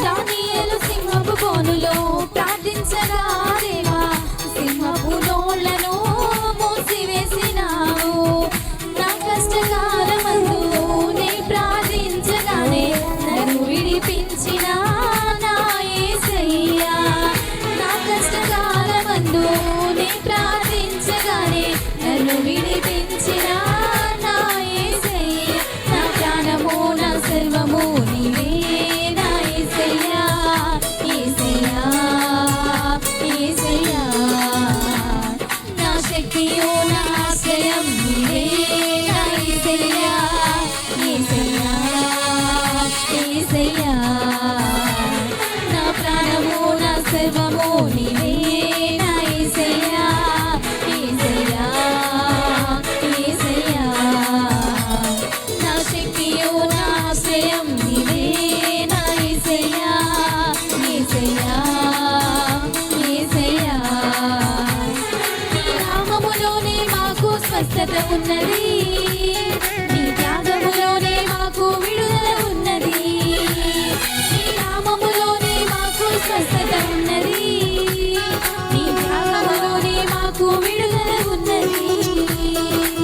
దానియేలు సింహపు బోనులో ప్రార్థించగా దేవా సింహపు నోళ్లను మూసివేసినావు. నా కష్టకాలమందు నీ ప్రార్థించగానే నన్ను విడిపించిన నా యేసయ్యా. నా కష్టకాలమందు నీ ప్రార్థించగానే నన్ను విడిపించిన నా యేసయ్యా. నా ప్రాణము నా సర్వము నీవే నా యేసయ్యా, యేసయ్యా, యేసయ్యా. నా శక్తియు నా ఆశ్రయం నీవే నా యేసయ్యా, యేసయ్యా, యేసయ్యా. నా ప్రాణము నా సర్వము నీవే నా యేసయ్యా, యేసయ్యా, యేసయ్యా. నా శక్తియు నా ఆశ్రయం నీవే నా యేసయ్యా, యేసయ్యా, యేసయ్యా. నీ నామములోనే మాకు స్వస్థత ఉన్నది.